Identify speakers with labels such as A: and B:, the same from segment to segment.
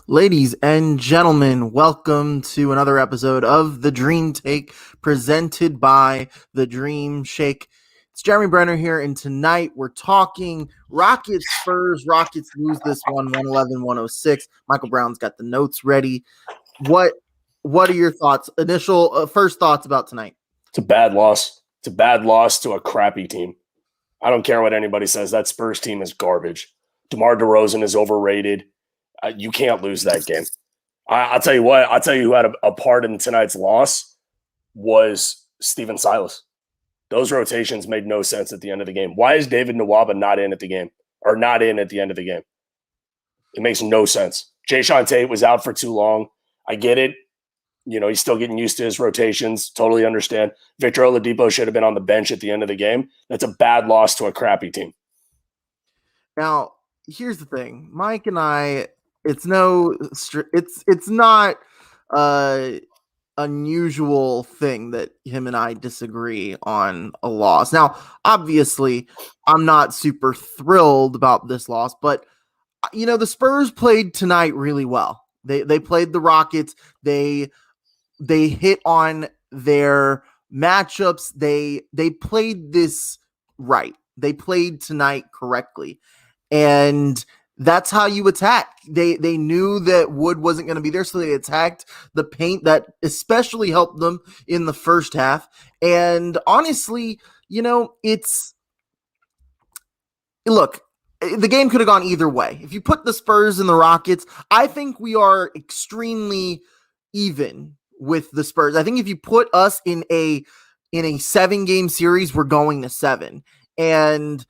A: Ladies and gentlemen, welcome to another episode of The Dream Take presented by The Dream Shake. It's Jeremy Brener here, and tonight we're talking Rockets Spurs. Rockets lose this one 111-106. Michael Brown's got the notes ready. What are your thoughts? Initial first thoughts about tonight?
B: It's a bad loss. It's a bad loss to a crappy team. I don't care what anybody says. That Spurs team is garbage. DeMar DeRozan is overrated. You can't lose that game. I'll tell you what. I'll tell you who had a part in tonight's loss was Steven Silas. Those rotations made no sense at the end of the game. Why is David Nwaba not in at the game or not in at the end of the game? It makes no sense. Jayshawn Tate was out for too long. I get it. You know, he's still getting used to his rotations. Totally understand. Victor Oladipo should have been on the bench at the end of the game. That's a bad loss to a crappy team.
A: Now, here's the thing. Mike and I, it's not unusual thing that him and I disagree on a loss. Now, obviously, I'm not super thrilled about this loss, but you know, the Spurs played tonight really well. They played the Rockets. They hit on their matchups. They played this right. They played tonight correctly. And that's how you attack. They knew that Wood wasn't going to be there, so they attacked the paint. That especially helped them in the first half. And honestly, you know, look, the game could have gone either way. If you put the Spurs and the Rockets, I think we are extremely even with the Spurs. I think if you put us in a 7-game series, we're going to 7. And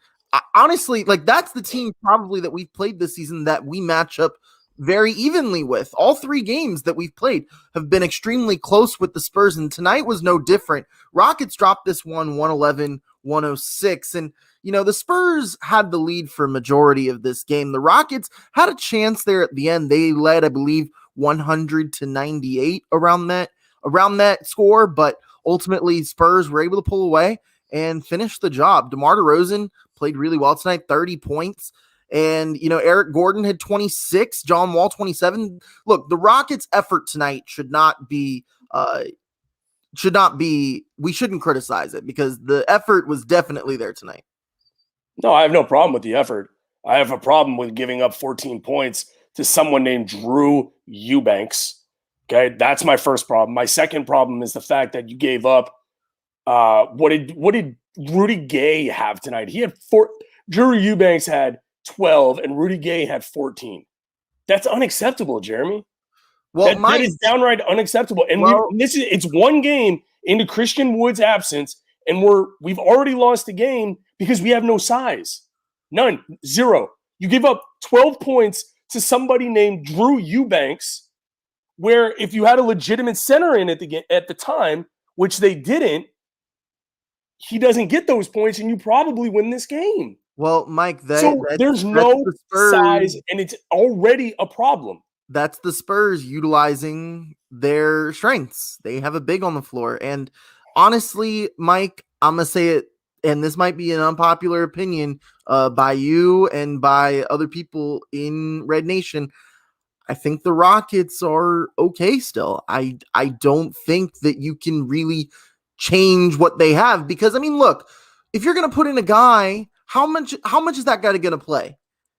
A: honestly, like, that's the team probably that we've played this season that we match up very evenly with. All 3 games that we've played have been extremely close with the Spurs, and tonight was no different. Rockets dropped this one 111-106, and you know, the Spurs had the lead for majority of this game. The Rockets had a chance there at the end. They led, I believe, 100-98 around that score, but ultimately Spurs were able to pull away and finish the job. DeMar DeRozan played really well tonight, 30 points. And, you know, Eric Gordon had 26, John Wall 27. Look, the Rockets' effort tonight should not be, we shouldn't criticize it because the effort was definitely there tonight.
B: No, I have no problem with the effort. I have a problem with giving up 14 points to someone named Drew Eubanks. Okay, that's my first problem. My second problem is the fact that you gave up. What did Rudy Gay have tonight? He had 4. Drew Eubanks had 12, and Rudy Gay had 14. That's unacceptable, Jeremy. Well, that is downright unacceptable. And it's one game into Christian Wood's absence, and we've already lost the game because we have no size. None. 0. You give up 12 points to somebody named Drew Eubanks, where if you had a legitimate center in at the time, which they didn't, he doesn't get those points, and you probably win this game.
A: Well, Mike,
B: there's no size, and it's already a problem.
A: That's the Spurs utilizing their strengths. They have a big on the floor. And honestly, Mike, I'm going to say it, and this might be an unpopular opinion by you and by other people in Red Nation. I think the Rockets are okay still. I don't think that you can really change what they have because, I mean, look, if you're going to put in a guy, how much is that guy going to play?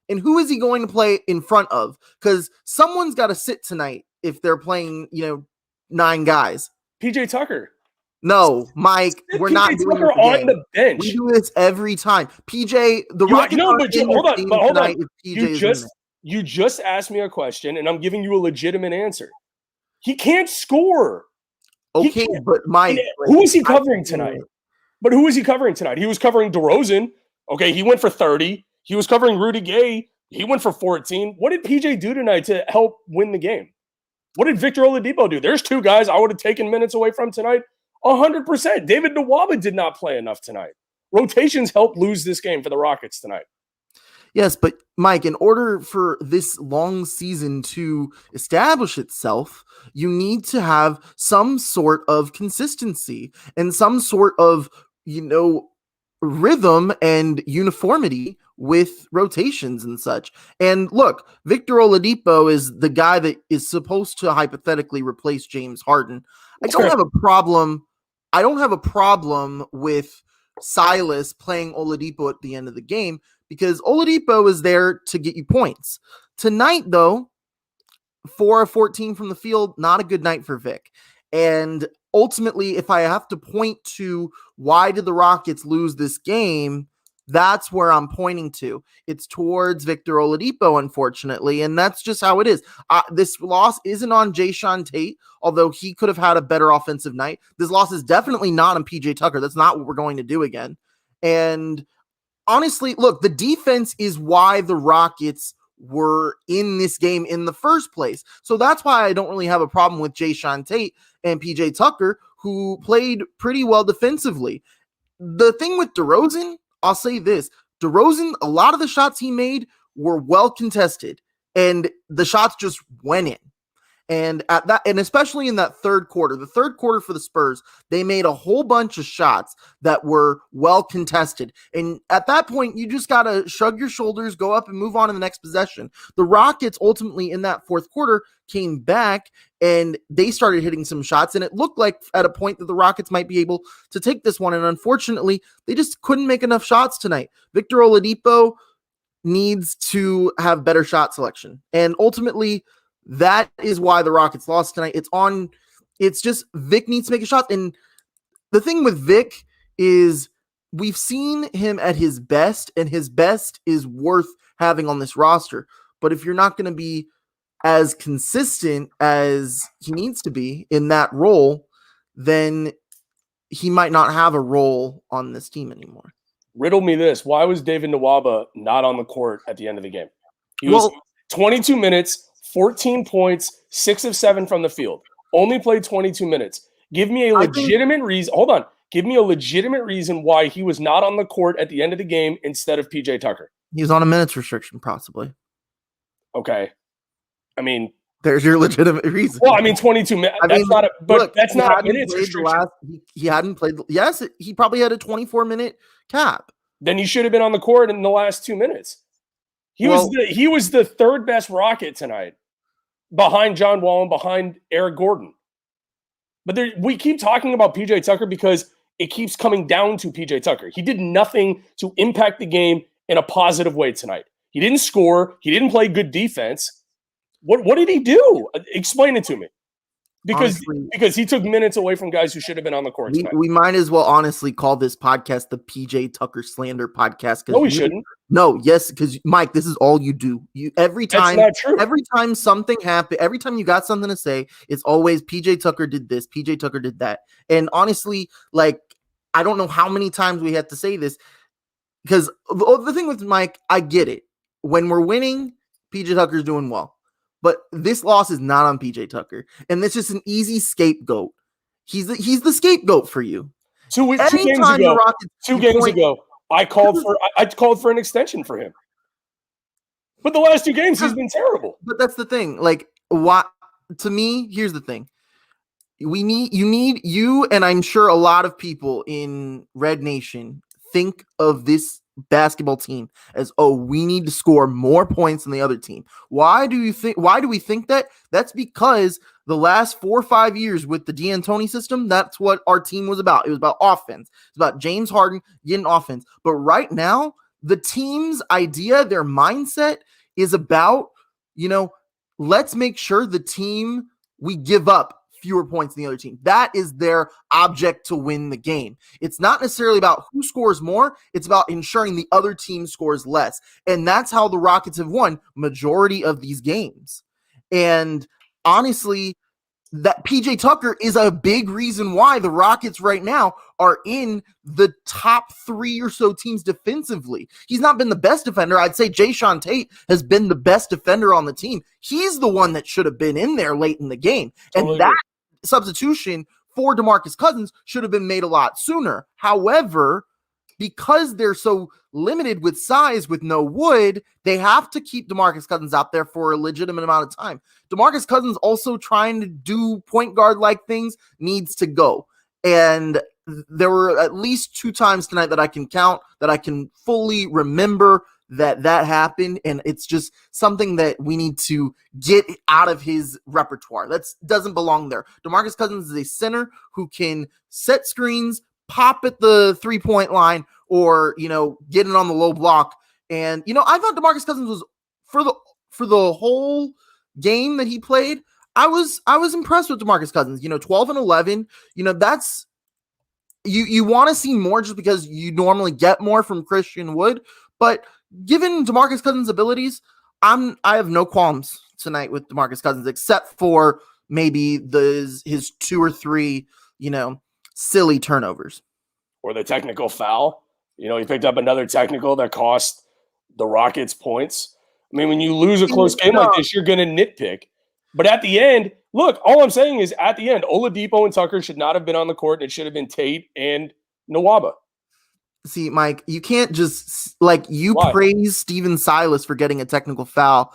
A: And who is he going to play in front of? Because someone's got to sit tonight if they're playing, 9 guys.
B: PJ Tucker.
A: No, Mike, we're not doing
B: Tucker on the bench.
A: We do this every time. PJ, the Rockets.
B: No, but hold on. You just asked me a question, and I'm giving you a legitimate answer. He can't score.
A: Okay, but Mike,
B: who is he covering tonight? But who is he covering tonight? He was covering DeRozan. Okay, he went for 30. He was covering Rudy Gay. He went for 14. What did PJ do tonight to help win the game? What did Victor Oladipo do? There's 2 guys I would have taken minutes away from tonight. 100%. David Nwaba did not play enough tonight. Rotations helped lose this game for the Rockets tonight.
A: Yes, but Mike, in order for this long season to establish itself, you need to have some sort of consistency and some sort of, rhythm and uniformity with rotations and such. And look, Victor Oladipo is the guy that is supposed to hypothetically replace James Harden. I don't have a problem. I don't have a problem with Silas playing Oladipo at the end of the game because Oladipo is there to get you points. Tonight, though, 4 of 14 from the field, not a good night for Vic. And ultimately, if I have to point to why did the Rockets lose this game, that's where I'm pointing to. It's towards Victor Oladipo, unfortunately, and that's just how it is. This loss isn't on Jayshawn Tate, although he could have had a better offensive night. This loss is definitely not on PJ Tucker. That's not what we're going to do again. And honestly, look, the defense is why the Rockets were in this game in the first place. So that's why I don't really have a problem with Jayshawn Tate and PJ Tucker, who played pretty well defensively. The thing with DeRozan, I'll say this. DeRozan, a lot of the shots he made were well contested, and the shots just went in. And at that, and especially in that third quarter for the Spurs, they made a whole bunch of shots that were well contested. And at that point, you just got to shrug your shoulders, go up and move on to the next possession. The Rockets ultimately in that fourth quarter came back and they started hitting some shots. And it looked like at a point that the Rockets might be able to take this one. And unfortunately, they just couldn't make enough shots tonight. Victor Oladipo needs to have better shot selection. And ultimately, that is why the Rockets lost tonight. It's just Vic needs to make a shot. And the thing with Vic is we've seen him at his best, and his best is worth having on this roster. But if you're not going to be as consistent as he needs to be in that role, then he might not have a role on this team anymore.
B: Riddle me this. Why was David Nwaba not on the court at the end of the game? He was 22 minutes, 14 points, 6 of 7 from the field. Only played 22 minutes. Give me a legitimate reason. Hold on. Give me a legitimate reason why he was not on the court at the end of the game instead of PJ Tucker.
A: He was on a minutes restriction, possibly.
B: Okay. I mean,
A: there's your legitimate reason.
B: Well, I mean, 22 minutes. That's not a minutes restriction.
A: He hadn't played. Yes, he probably had a 24-minute cap.
B: Then he should have been on the court in the last 2 minutes. He was the third best Rocket tonight, behind John Wall and behind Eric Gordon. But we keep talking about PJ Tucker because it keeps coming down to PJ Tucker. He did nothing to impact the game in a positive way tonight. He didn't score. He didn't play good defense. What did he do? Explain it to me. Because he took minutes away from guys who should have been on the court tonight.
A: We might as well honestly call this podcast the PJ Tucker Slander Podcast.
B: No, we shouldn't.
A: No, yes, because Mike, this is all you do. Every time something happened, every time you got something to say, it's always PJ Tucker did this, PJ Tucker did that. And honestly, like, I don't know how many times we have to say this, because the thing with Mike, I get it. When we're winning, PJ Tucker's doing well. But this loss is not on PJ Tucker, and this is an easy scapegoat. He's the scapegoat for you.
B: Two games ago, I called for an extension for him. But the last 2 games he's been terrible.
A: But that's the thing. Like, what? To me, here's the thing. You, and I'm sure a lot of people in Red Nation think of this basketball team as, we need to score more points than the other team. Why do we think that? That's because the last 4 or 5 years with the D'Antoni system, that's what our team was about. It was about offense. It's about James Harden getting offense. But right now, the team's idea, their mindset is about, let's make sure we give up fewer points than the other team. That is their object to win the game. It's not necessarily about who scores more. It's about ensuring the other team scores less. And that's how the Rockets have won majority of these games. And honestly, that PJ Tucker is a big reason why the Rockets right now are in the top 3 or so teams defensively. He's not been the best defender. I'd say Jayshawn Tate has been the best defender on the team. He's the one that should have been in there late in the game. And that substitution for DeMarcus Cousins should have been made a lot sooner. However, because they're so limited with size with no Wood, they have to keep DeMarcus Cousins out there for a legitimate amount of time. DeMarcus Cousins also trying to do point guard like things needs to go. And there were at least 2 times tonight that I can count, that I can fully remember, that happened, and it's just something that we need to get out of his repertoire. That doesn't belong there. DeMarcus Cousins is a center who can set screens, pop at the 3-point line, or get it on the low block. And I thought DeMarcus Cousins was for the whole game that he played. I was impressed with DeMarcus Cousins. 12 and 11. That's you want to see more just because you normally get more from Christian Wood, but given DeMarcus Cousins' abilities, I have no qualms tonight with DeMarcus Cousins, except for maybe his 2 or 3, silly turnovers.
B: Or the technical foul. He picked up another technical that cost the Rockets points. I mean, when you lose a close game like this, you're going to nitpick. But at the end, look, all I'm saying is at the end, Oladipo and Tucker should not have been on the court, and it should have been Tate and Nwaba.
A: See, Mike, you can't just praise Steven Silas for getting a technical foul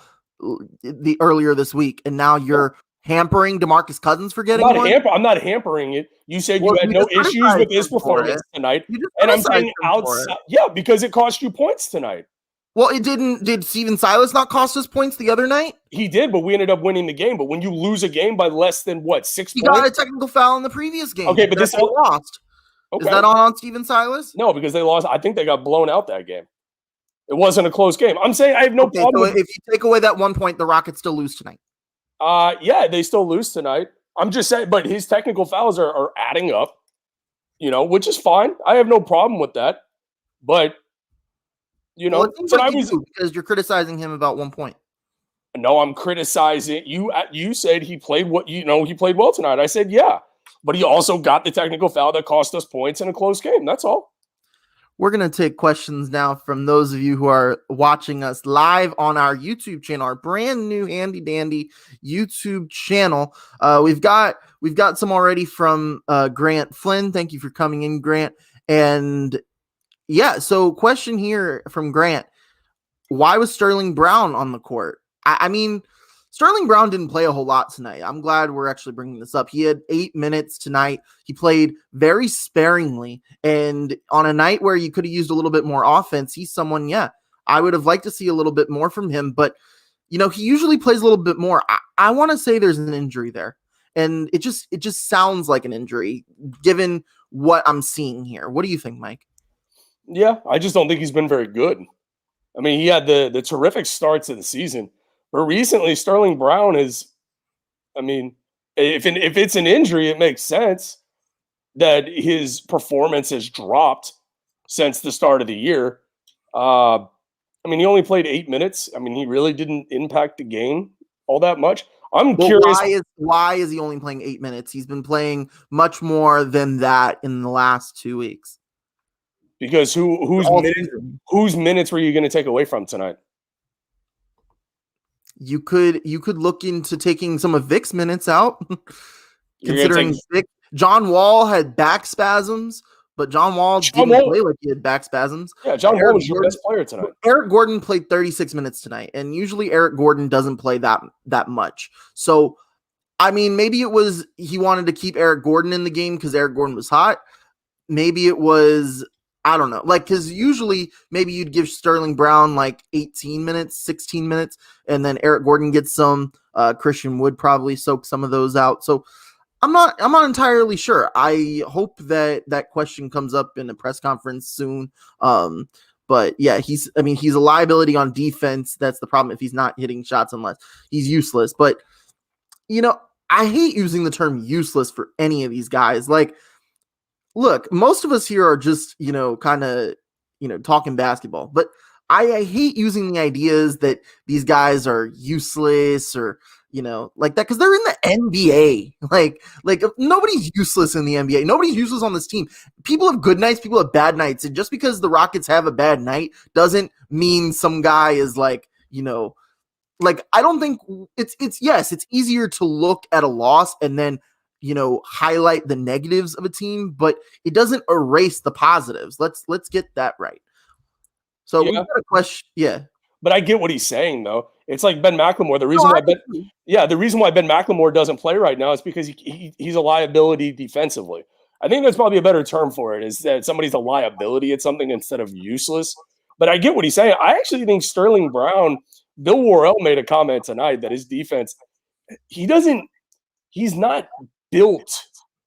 A: earlier this week, and now you're hampering DeMarcus Cousins for getting one.
B: I'm not hampering it. You said you had no issues with his performance tonight, and I'm saying outside, because it cost you points tonight.
A: Well, it didn't. Did Steven Silas not cost us points the other night?
B: He did, but we ended up winning the game. But when you lose a game by less than 6 points?
A: He got a technical foul in the previous game.
B: Okay, but this
A: lost. Okay. Is that on Steven Silas?
B: No, because they lost. I think they got blown out that game. It wasn't a close game. I'm saying I have no problem.
A: So if you take away that 1 point, the Rockets still lose tonight.
B: They still lose tonight. I'm just saying, but his technical fouls are adding up, which is fine. I have no problem with that. But
A: because you're criticizing him about 1 point.
B: No, I'm criticizing you. You said he played he played well tonight. I said yeah, but he also got the technical foul that cost us points in a close game. That's all.
A: We're going to take questions now from those of you who are watching us live on our YouTube channel, our brand new handy dandy YouTube channel. We've got some already from Grant Flynn. Thank you for coming in, Grant. And so question here from Grant. Why was Sterling Brown on the court? I mean, Sterling Brown didn't play a whole lot tonight. I'm glad we're actually bringing this up. He had 8 minutes tonight. He played very sparingly. And on a night where you could have used a little bit more offense, he's someone, I would have liked to see a little bit more from him. But, he usually plays a little bit more. I want to say there's an injury there. And it just sounds like an injury, given what I'm seeing here. What do you think, Mike?
B: Yeah, I just don't think he's been very good. I mean, he had the terrific starts of the season, but recently Sterling Brown is, if it's an injury, it makes sense that his performance has dropped since the start of the year. He only played 8 minutes. He really didn't impact the game all that much. I'm curious.
A: Why is he only playing 8 minutes? He's been playing much more than that in the last 2 weeks.
B: Because whose minutes were you going to take away from tonight?
A: You could look into taking some of Vic's minutes out. Considering Vic, John Wall had back spasms, but John Wall didn't play like he had back spasms.
B: Yeah, John Wall was your best player tonight.
A: Eric Gordon played 36 minutes tonight, and usually Eric Gordon doesn't play that much. So, maybe it was he wanted to keep Eric Gordon in the game because Eric Gordon was hot. Maybe it was, I don't know, because usually maybe you'd give Sterling Brown 18 minutes, 16 minutes, and then Eric Gordon gets some. Christian Wood probably soak some of those out. So I'm not entirely sure. I hope that question comes up in a press conference soon. But yeah, he's a liability on defense. That's the problem if he's not hitting shots unless he's useless. But I hate using the term useless for any of these guys. Look, most of us here are just, kind of, talking basketball, but I hate using the ideas that these guys are useless or, like that, because they're in the NBA. Like nobody's useless in the NBA. Nobody's useless on this team. People have good nights, people have bad nights. And just because the Rockets have a bad night doesn't mean some guy is I don't think it's easier to look at a loss and then highlight the negatives of a team, but it doesn't erase the positives. Let's get that right. So we got a question. Yeah.
B: But I get what he's saying though. It's like Ben McLemore. The reason why Ben McLemore doesn't play right now is because he's a liability defensively. I think that's probably a better term for it, is that somebody's a liability at something instead of useless. But I get what he's saying. I actually think Sterling Brown, Bill Worrell made a comment tonight that his defense, he's not built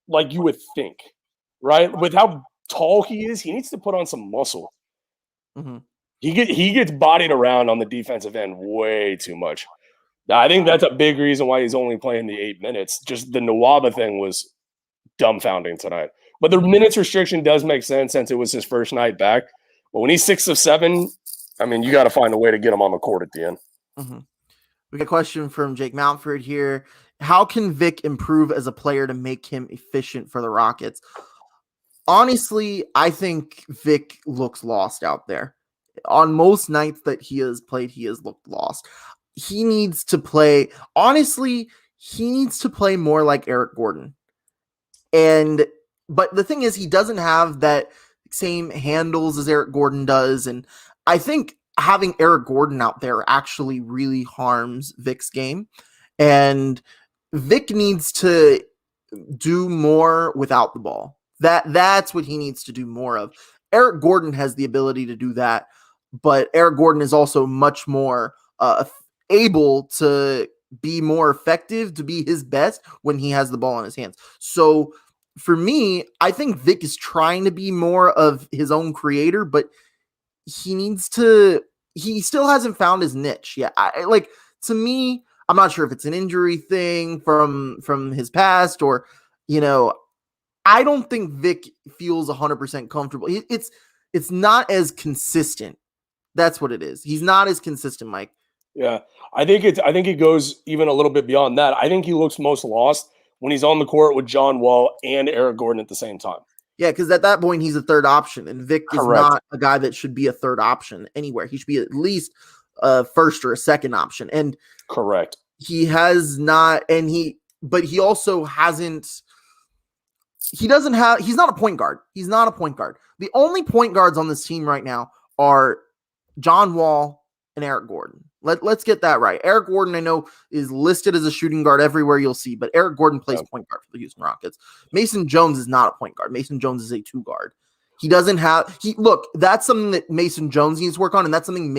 B: like you would think, right? With how tall he is, he needs to put on some muscle.
A: Mm-hmm.
B: He gets bodied around on the defensive end way too much. I think that's a big reason why he's only playing the 8 minutes. Just the Nwaba thing was dumbfounding tonight. But the minutes restriction does make sense since it was his first night back. But when he's 6 of 7, I mean, you got to find a way to get him on the court at the end.
A: Mm-hmm. We got a question from Jake Mountford here. How can Vic improve as a player to make him efficient for the Rockets? Honestly, I think Vic looks lost out there. On most nights that he has played, he has looked lost. He needs to play, honestly, he needs to play more like Eric Gordon. But the thing is, he doesn't have that same handles as Eric Gordon does. And I think having Eric Gordon out there actually really harms Vic's game. And Vic needs to do more without the ball. That's what he needs to do more of. Eric Gordon has the ability to do that, but Eric Gordon is also much more able to be more effective, to be his best when he has the ball in his hands. So for me, I think Vic is trying to be more of his own creator, but he still hasn't found his niche yet. To me, I'm not sure if it's an injury thing from his past or, I don't think Vic feels 100% comfortable. It's not as consistent. That's what it is. He's not as consistent, Mike.
B: Yeah, I think it goes even a little bit beyond that. I think he looks most lost when he's on the court with John Wall and Eric Gordon at the same time.
A: Yeah, because at that point he's a third option, and Vic
B: Correct.
A: is not a guy that should be a third option anywhere. He should be at least a first or a second option. And
B: correct,
A: he has not, but he also hasn't. He's not a point guard. He's not a point guard. The only point guards on this team right now are John Wall and Eric Gordon. Let's get that right. Eric Gordon, I know, is listed as a shooting guard everywhere you'll see, but Eric Gordon plays point guard for the Houston Rockets. Mason Jones is not a point guard. Mason Jones is a 2 guard. He doesn't have that's something that Mason Jones needs to work on, and that's something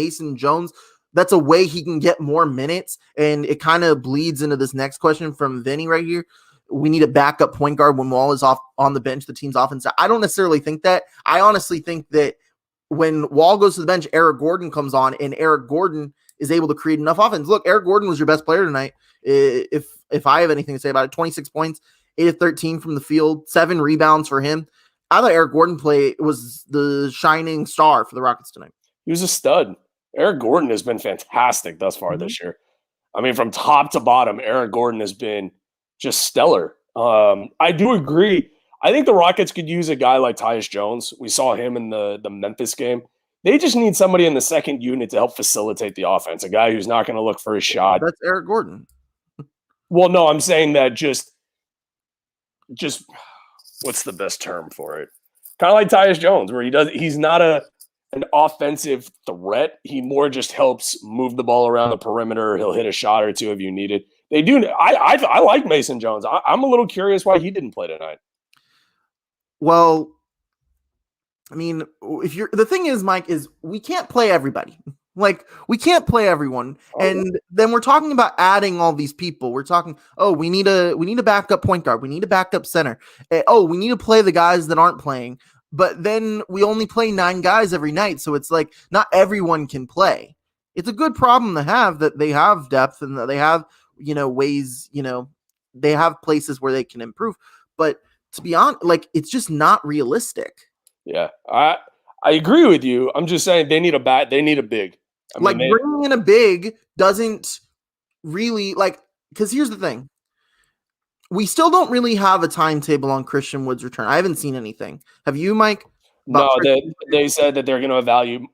A: that's a way he can get more minutes, and it kind of bleeds into this next question from Vinny right here. We need a backup point guard when Wall is off on the bench, the team's offense. I don't necessarily think that. I honestly think that when Wall goes to the bench, Eric Gordon comes on, and Eric Gordon is able to create enough offense. Look, Eric Gordon was your best player tonight. If I have anything to say about it, 26 points, 8 of 13 from the field, 7 rebounds for him. I thought Eric Gordon was the shining star for the Rockets tonight.
B: He was a stud. Eric Gordon has been fantastic thus far this year. I mean, from top to bottom, Eric Gordon has been just stellar. I do agree. I think the Rockets could use a guy like Tyus Jones. We saw him in the Memphis game. They just need somebody in the second unit to help facilitate the offense, a guy who's not going to look for a shot.
A: That's Eric Gordon.
B: Well, no, I'm saying that just what's the best term for it? Kind of like Tyus Jones, where he's not an offensive threat. He more just helps move the ball around the perimeter. He'll hit a shot or two if you need it. They do. I like Mason Jones. I'm a little curious why he didn't play tonight.
A: Well, I mean, the thing is, Mike, is we can't play everybody. We can't play everyone. And then we're talking about adding all these people. We're talking, we need a backup point guard. We need a backup center. We need to play the guys that aren't playing. But then we only play 9 guys every night. So it's like not everyone can play. It's a good problem to have that they have depth and that they have, ways, they have places where they can improve. But to be honest, it's just not realistic.
B: Yeah, I agree with you. I'm just saying they need a big.
A: Bringing in a big doesn't really because here's the thing. We still don't really have a timetable on Christian Wood's return. I haven't seen anything. Have you, Mike?
B: No, they said that they're going to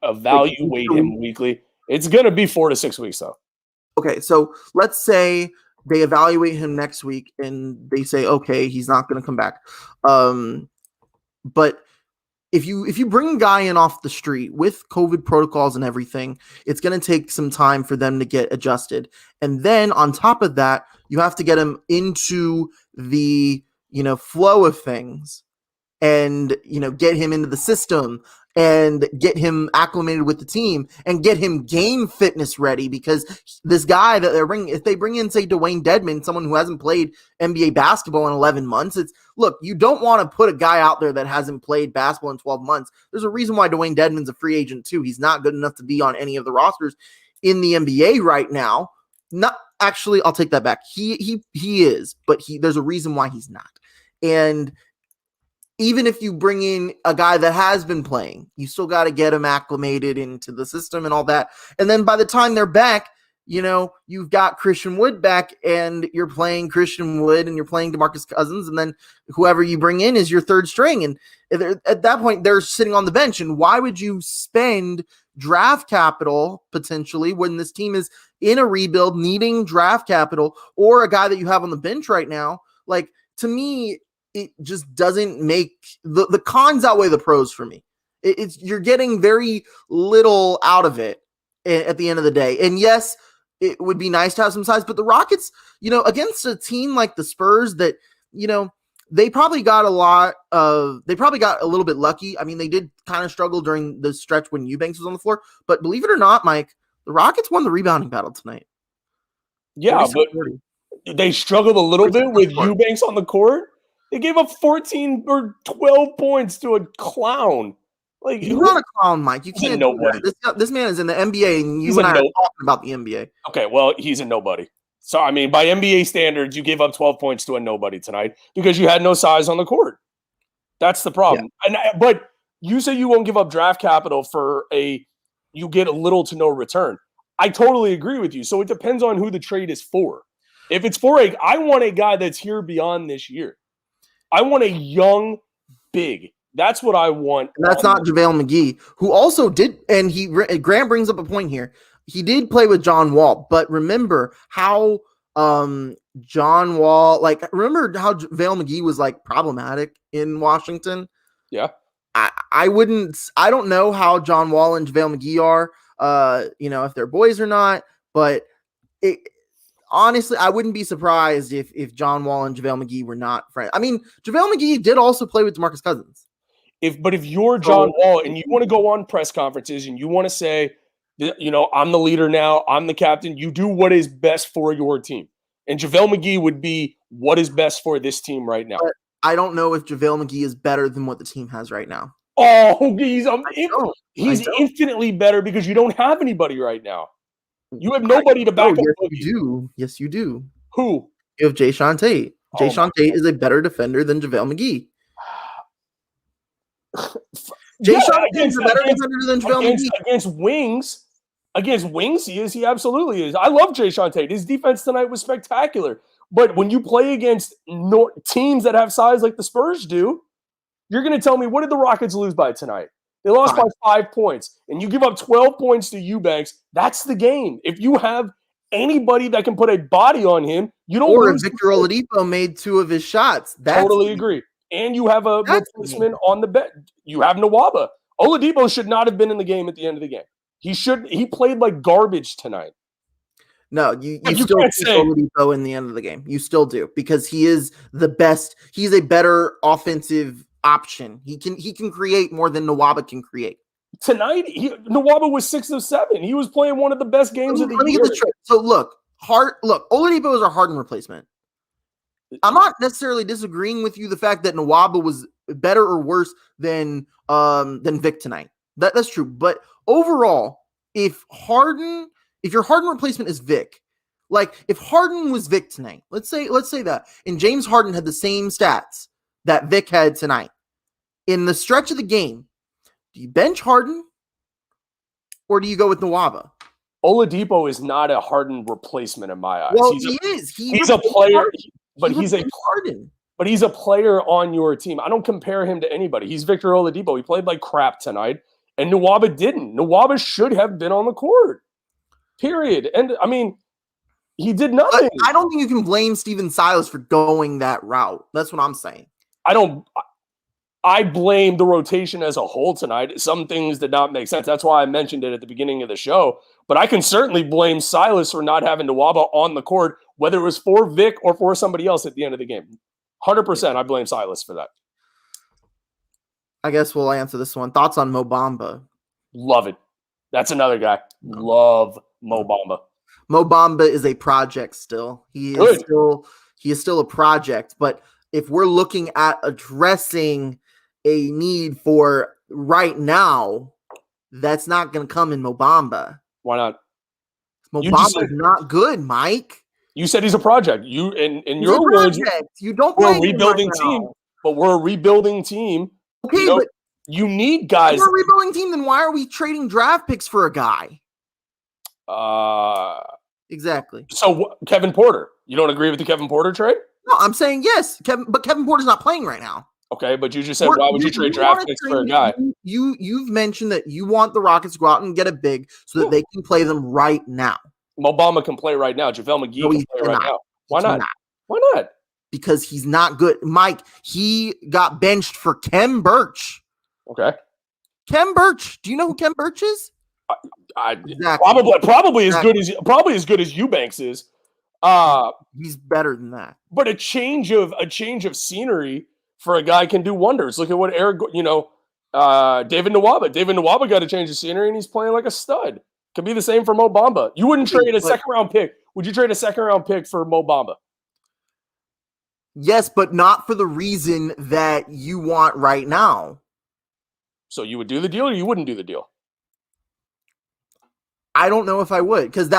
B: evaluate him weekly. It's going to be 4 to 6 weeks, though. Okay,
A: so let's say they evaluate him next week and they say, okay, he's not going to come back. But if you bring a guy in off the street with COVID protocols and everything, it's going to take some time for them to get adjusted. And then on top of that, you have to get him into the, flow of things and, get him into the system and get him acclimated with the team and get him game fitness ready, because this guy that they're bringing, if they bring in, say, Dwayne Dedmon, someone who hasn't played NBA basketball in 11 months, look, you don't want to put a guy out there that hasn't played basketball in 12 months. There's a reason why Dwayne Dedmon's a free agent too. He's not good enough to be on any of the rosters in the NBA right now. Not actually, I'll take that back. He is, but there's a reason why he's not. And even if you bring in a guy that has been playing, you still got to get him acclimated into the system and all that. And then by the time they're back, you've got Christian Wood back, and you're playing Christian Wood and you're playing DeMarcus Cousins, and then whoever you bring in is your third string. And at that point, they're sitting on the bench. And why would you spend draft capital potentially when this team is in a rebuild, needing draft capital, or a guy that you have on the bench right now? Like, to me, it just doesn't make the cons outweigh the pros for me. You're getting very little out of it at the end of the day. And yes, it would be nice to have some size, but the Rockets, against a team like the Spurs that, they probably got a little bit lucky. I mean, they did kind of struggle during the stretch when Eubanks was on the floor, but believe it or not, Mike, the Rockets won the rebounding battle tonight.
B: Yeah, but they struggled a little bit with Eubanks on the court. They gave up 14 or 12 points to a clown. Like,
A: he's not a clown, Mike. You can't do that. This man is in the NBA, and you and I are talking about the NBA.
B: Okay, well, he's a nobody. So, I mean, by NBA standards, you gave up 12 points to a nobody tonight because you had no size on the court. That's the problem. Yeah. But you say you won't give up draft capital you get a little to no return. I totally agree with you. So it depends on who the trade is for. If it's for I want a guy that's here beyond this year. I want a young big. That's what I want.
A: And that's not JaVale McGee, who also did, and Grant brings up a point here. He did play with John Wall, but remember how John Wall, remember how JaVale McGee was problematic in Washington?
B: Yeah.
A: I don't know how John Wall and JaVale McGee are, if they're boys or not, but honestly, I wouldn't be surprised if John Wall and JaVale McGee were not friends. I mean, JaVale McGee did also play with DeMarcus Cousins.
B: But if you're John Wall and you want to go on press conferences and you want to say, I'm the leader now, I'm the captain, you do what is best for your team. And JaVale McGee would be what is best for this team right now.
A: But I don't know if JaVale McGee is better than what the team has right now.
B: Oh, he's infinitely better because you don't have anybody right now. You have nobody to back up.
A: Yes, you do.
B: Who?
A: You have Jayshawn Tate. Jayshawn Tate is a better defender than JaVale McGee. Jayshawn Tate is a better defender than JaVale McGee.
B: Against wings, he absolutely is. I love Jayshawn Tate. His defense tonight was spectacular. But when you play against teams that have size like the Spurs do, you're going to tell me, what did the Rockets lose by tonight? They lost by 5 points, and you give up 12 points to Eubanks. That's the game. If you have anybody that can put a body on him, you don't lose.
A: Or Victor Oladipo made 2 of his shots.
B: Totally agree. And you have a replacement on the bench. You have Nwaba. Oladipo should not have been in the game at the end of the game. He played like garbage tonight.
A: No, you still put Oladipo in the end of the game. You still do, because he is the best. He's a better offensive option. He can create more than Nwaba can create.
B: Tonight, Nwaba was 6 of 7. He was playing one of the best games of the year.
A: So look, Oladipo is our Harden replacement. I'm not necessarily disagreeing with you the fact that Nwaba was better or worse than Vic tonight. That's true. But overall, if your Harden replacement is Vic, if Harden was Vic tonight, let's say that, and James Harden had the same stats that Vic had tonight, in the stretch of the game, do you bench Harden or do you go with Nwaba?
B: Oladipo is not a Harden replacement in my eyes.
A: Well, he is.
B: He's a player, but he's a
A: Harden.
B: But he's a player on your team. I don't compare him to anybody. He's Victor Oladipo. He played like crap tonight, and Nwaba didn't. Nwaba should have been on the court. Period. And I mean, he did nothing.
A: But I don't think you can blame Steven Silas for going that route. That's what I'm saying.
B: I blame the rotation as a whole tonight. Some things did not make sense. That's why I mentioned it at the beginning of the show. But I can certainly blame Silas for not having Nwaba on the court, whether it was for Vic or for somebody else at the end of the game. 100%, I blame Silas for that.
A: I guess we'll answer this one. Thoughts on Mo Bamba?
B: Love it. That's another guy.
A: No.
B: Love Mo Bamba.
A: Mo Bamba is a project still. He is still a project. But if we're looking at addressing a need for right now, that's not going to come in Mo Bamba.
B: Why not?
A: Mo Bamba is not good, Mike.
B: You said he's a project. You in
A: He's
B: your words,
A: you don't
B: we're
A: play
B: a rebuilding
A: right
B: team,
A: now.
B: but we're a rebuilding team.
A: Okay, but
B: you need guys.
A: If we're a rebuilding team, then why are we trading draft picks for a guy? Exactly.
B: So Kevin Porter, you don't agree with the Kevin Porter trade?
A: No, I'm saying yes, but Kevin Porter's not playing right now.
B: Okay, but you just said why would you trade draft picks for a guy?
A: You've mentioned that you want the Rockets to go out and get a big so that they can play them right now.
B: Mo Bamba can play right now. JaVale McGee can play right now. Why not? Why not?
A: Because he's not good. Mike, he got benched for Kem Birch.
B: Okay.
A: Kem Birch. Do you know who Kem Birch is?
B: Exactly. Probably as good as Eubanks is.
A: He's better than that.
B: But a change of scenery for a guy can do wonders. Look at what David Nwaba. David Nwaba got to change the scenery, and he's playing like a stud. Could be the same for Mo Bamba. You wouldn't trade a second-round pick. Would you trade a second-round pick for Mo Bamba?
A: Yes, but not for the reason that you want right now.
B: So you would do the deal or you wouldn't do the deal?
A: I don't know if I would, because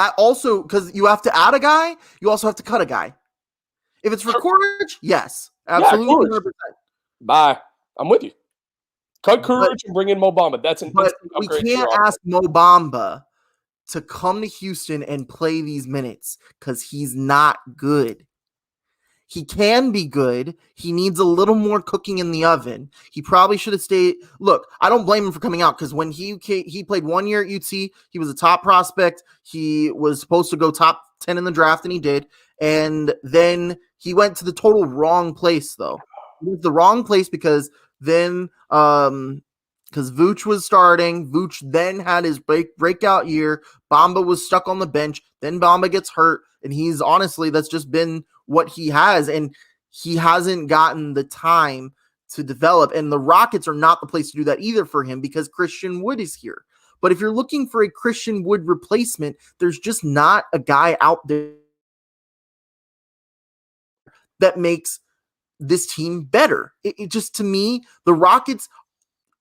A: you have to add a guy, you also have to cut a guy. If it's for Courage, yes, absolutely.
B: Yeah, bye. I'm with you. Cut Courage and bring in Mo Bamba. That's an
A: we can't ask Mo Bamba to come to Houston and play these minutes because he's not good. He can be good. He needs a little more cooking in the oven. He probably should have stayed. Look, I don't blame him for coming out because when he played 1 year at UT, he was a top prospect. He was supposed to go top 10 in the draft, and he did. And then he went to the total wrong place, though. He was the wrong place because then because Vooch was starting. Vooch then had his breakout year. Bamba was stuck on the bench. Then Bamba gets hurt. And that's just been what he has. And he hasn't gotten the time to develop. And the Rockets are not the place to do that either for him because Christian Wood is here. But if you're looking for a Christian Wood replacement, there's just not a guy out there that makes this team better. It just, to me, the Rockets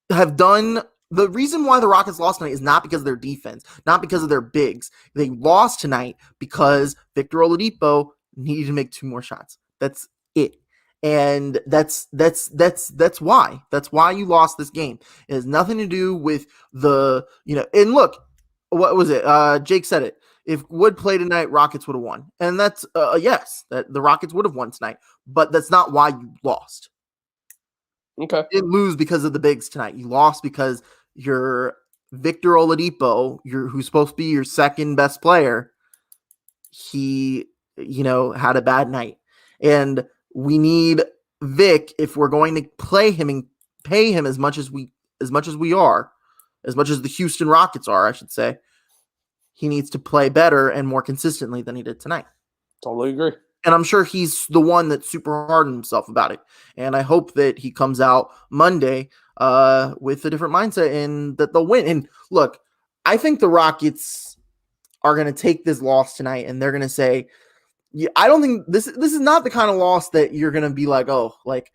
A: have done. The reason why the Rockets lost tonight is not because of their defense, not because of their bigs. They lost tonight because Victor Oladipo needed to make 2 more shots. That's it. And that's why. That's why you lost this game. It has nothing to do with and look, what was it? Jake said it. If Wood played tonight, Rockets would have won. And that's yes, that the Rockets would have won tonight, but that's not why you lost.
B: Okay.
A: You didn't lose because of the bigs tonight. You lost because your Victor Oladipo, who's supposed to be your second best player, he, had a bad night. And we need Vic, if we're going to play him and pay him as much as the Houston Rockets are, I should say, he needs to play better and more consistently than he did tonight.
B: Totally agree.
A: And I'm sure he's the one that's super hard on himself about it. And I hope that he comes out Monday with a different mindset and that they'll win. And look, I think the Rockets are going to take this loss tonight and they're going to say, I don't think this is not the kind of loss that you're going to be like, oh, like,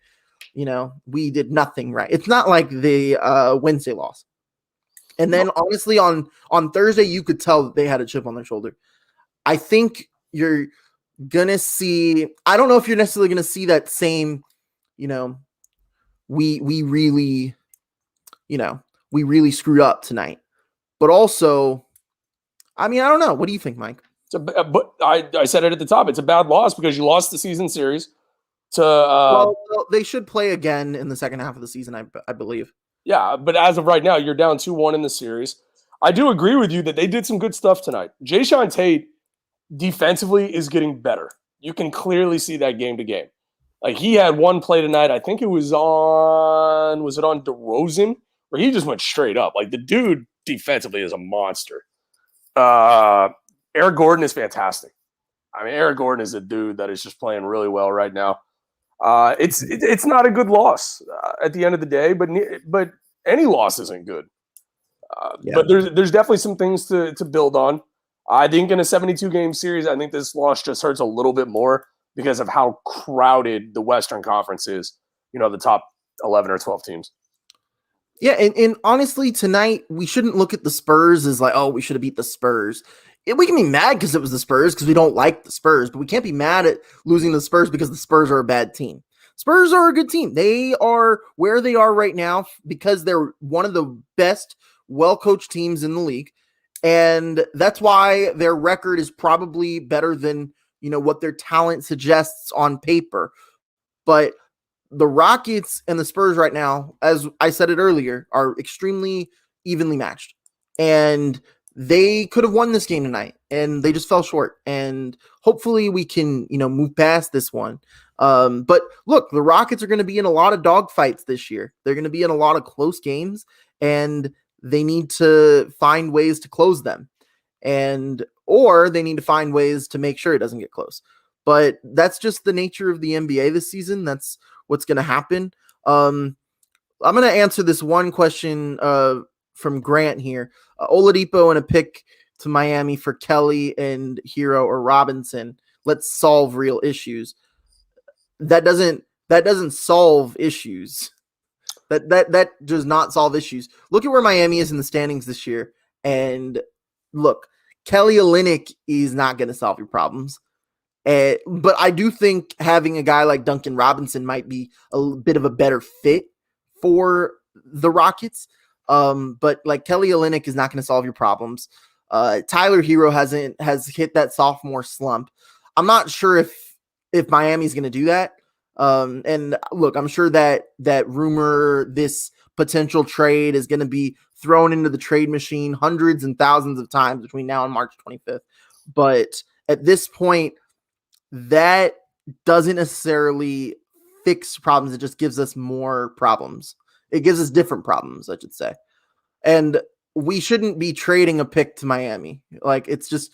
A: we did nothing right. It's not like the Wednesday loss. And then honestly, on Thursday, you could tell that they had a chip on their shoulder. I think you're going to see, I don't know if you're necessarily going to see that same, we really screwed up tonight. But also, I mean, I don't know. What do you think, Mike?
B: But I said it at the top. It's a bad loss because you lost the season series to.
A: Well, they should play again in the second half of the season, I believe.
B: Yeah, but as of right now, you're down 2-1 in the series. I do agree with you that they did some good stuff tonight. Jae'Sean Tate defensively is getting better. You can clearly see that game to game. Like he had one play tonight. I think it was on DeRozan, where he just went straight up. Like the dude defensively is a monster. Eric Gordon is fantastic. I mean, Eric Gordon is a dude that is just playing really well right now. It's not a good loss at the end of the day, but any loss isn't good. But there's definitely some things to build on. I think in a 72 game series, I think this loss just hurts a little bit more because of how crowded the Western Conference is. The top 11 or 12 teams.
A: Yeah, and honestly, tonight we shouldn't look at the Spurs as like, oh, we should have beat the Spurs. We can be mad because it was the Spurs because we don't like the Spurs, but we can't be mad at losing the Spurs because the Spurs are a bad team. Spurs are a good team. They are where they are right now because they're one of the best, well-coached teams in the league, and that's why their record is probably better than what their talent suggests on paper. But the Rockets and the Spurs right now, as I said it earlier, are extremely evenly matched. And they could have won this game tonight, and they just fell short. And hopefully we can, move past this one. But look, the Rockets are going to be in a lot of dogfights this year. They're going to be in a lot of close games, and they need to find ways to close them. Or they need to find ways to make sure it doesn't get close. But that's just the nature of the NBA this season. That's what's going to happen. I'm going to answer this one question from Grant here. Oladipo and a pick to Miami for Kelly and Hero or Robinson. Let's solve real issues. That doesn't solve issues. That does not solve issues. Look at where Miami is in the standings this year, and look, Kelly Olynyk is not going to solve your problems. But I do think having a guy like Duncan Robinson might be a bit of a better fit for the Rockets. But like Kelly Olynyk is not going to solve your problems. Tyler Hero has hit that sophomore slump. I'm not sure if Miami's going to do that. And look, I'm sure that rumor, this potential trade is going to be thrown into the trade machine hundreds and thousands of times between now and March 25th. But at this point, that doesn't necessarily fix problems. It just gives us more problems. It gives us different problems, I should say. And we shouldn't be trading a pick to Miami. Like, it's just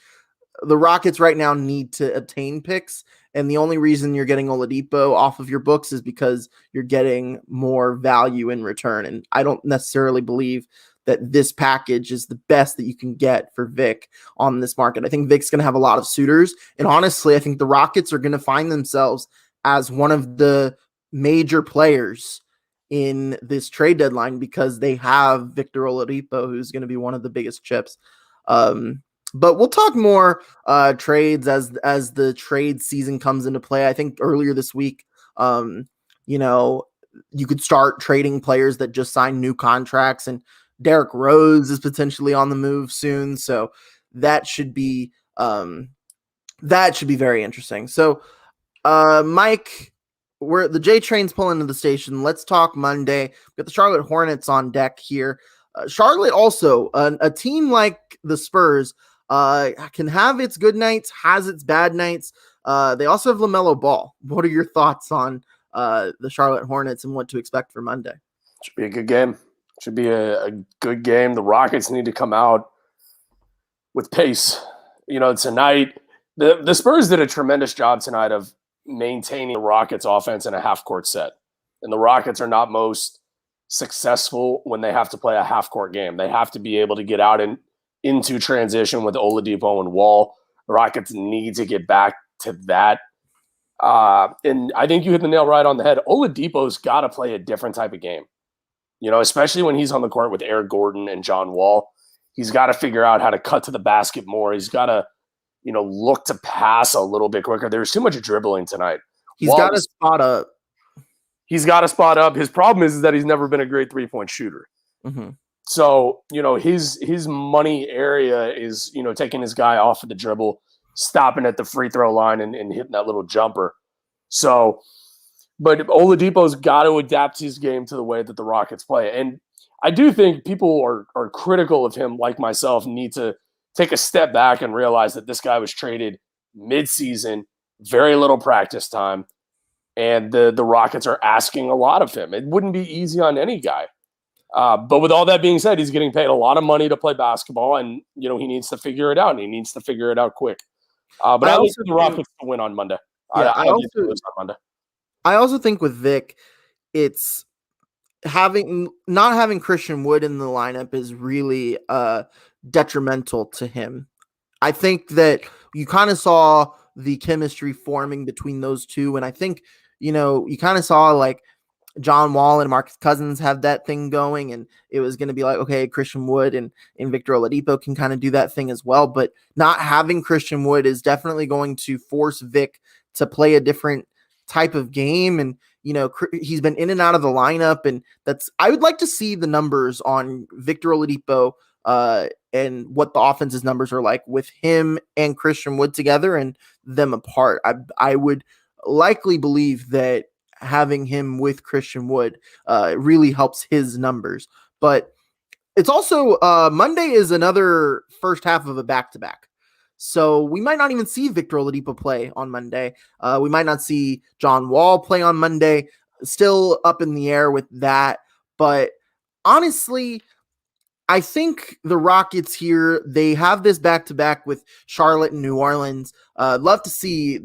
A: the Rockets right now need to obtain picks. And the only reason you're getting Oladipo off of your books is because you're getting more value in return. And I don't necessarily believe that this package is the best that you can get for Vic on this market. I think Vic's going to have a lot of suitors. And honestly, I think the Rockets are going to find themselves as one of the major players in this trade deadline because they have Victor Oladipo, who's going to be one of the biggest chips. But we'll talk more trades as the trade season comes into play. I think earlier this week, you could start trading players that just signed new contracts, and Derrick Rose is potentially on the move soon. So that should be very interesting. So Mike, the J train's pulling into the station. Let's talk Monday. We've got the Charlotte Hornets on deck here. Charlotte also, a team like the Spurs, can have its good nights, has its bad nights. They also have LaMelo Ball. What are your thoughts on the Charlotte Hornets and what to expect for Monday?
B: Should be a good game. Should be a good game. The Rockets need to come out with pace. Tonight, the Spurs did a tremendous job tonight of maintaining the Rockets' offense in a half-court set. And the Rockets are not most successful when they have to play a half-court game. They have to be able to get out into transition with Oladipo and Wall. The Rockets need to get back to that. And I think you hit the nail right on the head. Oladipo's got to play a different type of game. Especially when he's on the court with Eric Gordon and John Wall. He's got to figure out how to cut to the basket more. He's got to, look to pass a little bit quicker. There's too much dribbling tonight.
A: He's got to spot up.
B: He's got to spot up. His problem is that he's never been a great three-point shooter.
A: Mm-hmm.
B: So, his money area is, taking his guy off of the dribble, stopping at the free throw line and hitting that little jumper. So, but Oladipo's got to adapt his game to the way that the Rockets play. And I do think people are critical of him, like myself, need to take a step back and realize that this guy was traded mid-season, very little practice time, and the Rockets are asking a lot of him. It wouldn't be easy on any guy. But with all that being said, he's getting paid a lot of money to play basketball, and he needs to figure it out, and he needs to figure it out quick. But I look for the Rockets to win on Monday.
A: Yeah,
B: I look for this on Monday.
A: I also think with Vic, it's not having Christian Wood in the lineup is really detrimental to him. I think that you kind of saw the chemistry forming between those two, and I think you kind of saw like John Wall and Marcus Cousins have that thing going, and it was going to be like, okay, Christian Wood and Victor Oladipo can kind of do that thing as well. But not having Christian Wood is definitely going to force Vic to play a different type of game. And, he's been in and out of the lineup. And I would like to see the numbers on Victor Oladipo and what the offense's numbers are like with him and Christian Wood together and them apart. I would likely believe that having him with Christian Wood really helps his numbers. But it's also Monday is another first half of a back-to-back. So we might not even see Victor Oladipo play on Monday. We might not see John Wall play on Monday. Still up in the air with that. But honestly, I think the Rockets here, they have this back-to-back with Charlotte and New Orleans. Love to see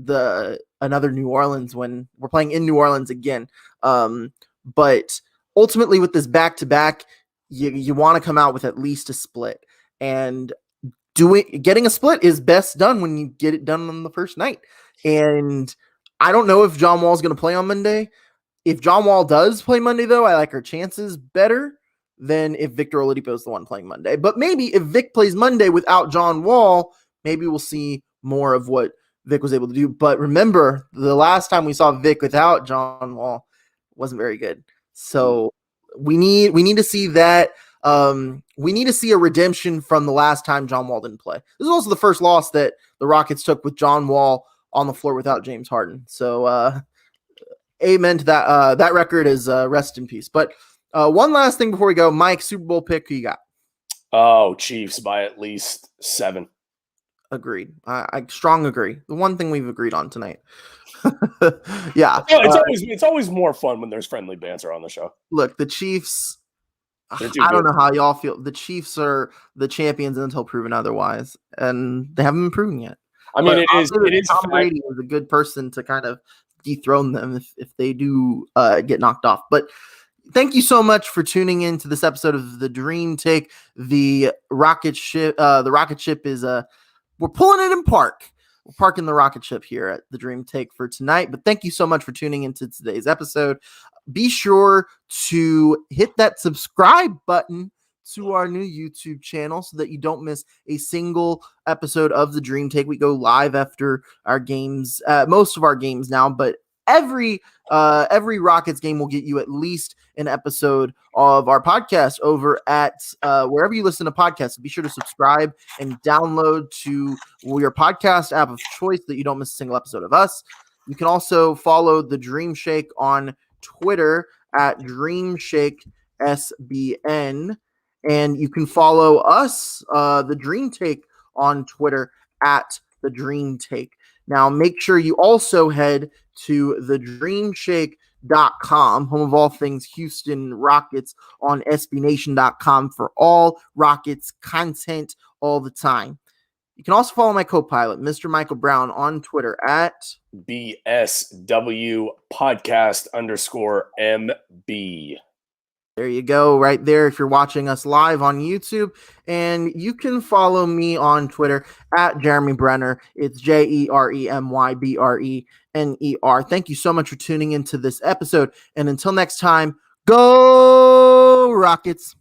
A: another New Orleans when we're playing in New Orleans again. But ultimately with this back-to-back, you want to come out with at least a split. And getting a split is best done when you get it done on the first night. And I don't know if John Wall is going to play on Monday. If John Wall does play Monday, though, I like our chances better than if Victor Oladipo is the one playing Monday. But maybe if Vic plays Monday without John Wall, maybe we'll see more of what Vic was able to do. But remember, the last time we saw Vic without John Wall wasn't very good. So we need to see that. We need to see a redemption from the last time John Wall didn't play. This is also the first loss that the Rockets took with John Wall on the floor without James Harden. So amen to that. That record is rest in peace. But one last thing before we go, Mike, Super Bowl pick, who you got?
B: Oh, Chiefs by at least 7.
A: Agreed. I strong agree. The one thing we've agreed on tonight. Yeah.
B: It's always more fun when there's friendly banter on the show.
A: Look, the Chiefs, I don't know how y'all feel. The Chiefs are the champions until proven otherwise, and they haven't been proven yet.
B: I mean, it is
A: Tom Brady is a good person to kind of dethrone them if they do get knocked off. But thank you so much for tuning in to this episode of the Dream Take. The rocket ship is we're pulling it in park. We're parking the rocket ship here at the Dream Take for tonight. But thank you so much for tuning into today's episode. Be sure to hit that subscribe button to our new YouTube channel so that you don't miss a single episode of the Dream Take. We go live after our games, most of our games now, but every Rockets game will get you at least an episode of our podcast over at wherever you listen to podcasts. So be sure to subscribe and download to your podcast app of choice so that you don't miss a single episode of us. You can also follow the Dream Shake on Twitter at Dream Shake SBN. And you can follow us, the Dream Take, on Twitter at the Dream Take. Now, make sure you also head to thedreamshake.com, home of all things Houston Rockets, on SBNation.com for all Rockets content all the time. You can also follow my co-pilot, Mr. Michael Brown, on Twitter at
B: BSW podcast _MB.
A: There you go, right there if you're watching us live on YouTube. And you can follow me on Twitter at Jeremy Brener. It's JeremyBrener. Thank you so much for tuning into this episode. And until next time, go Rockets.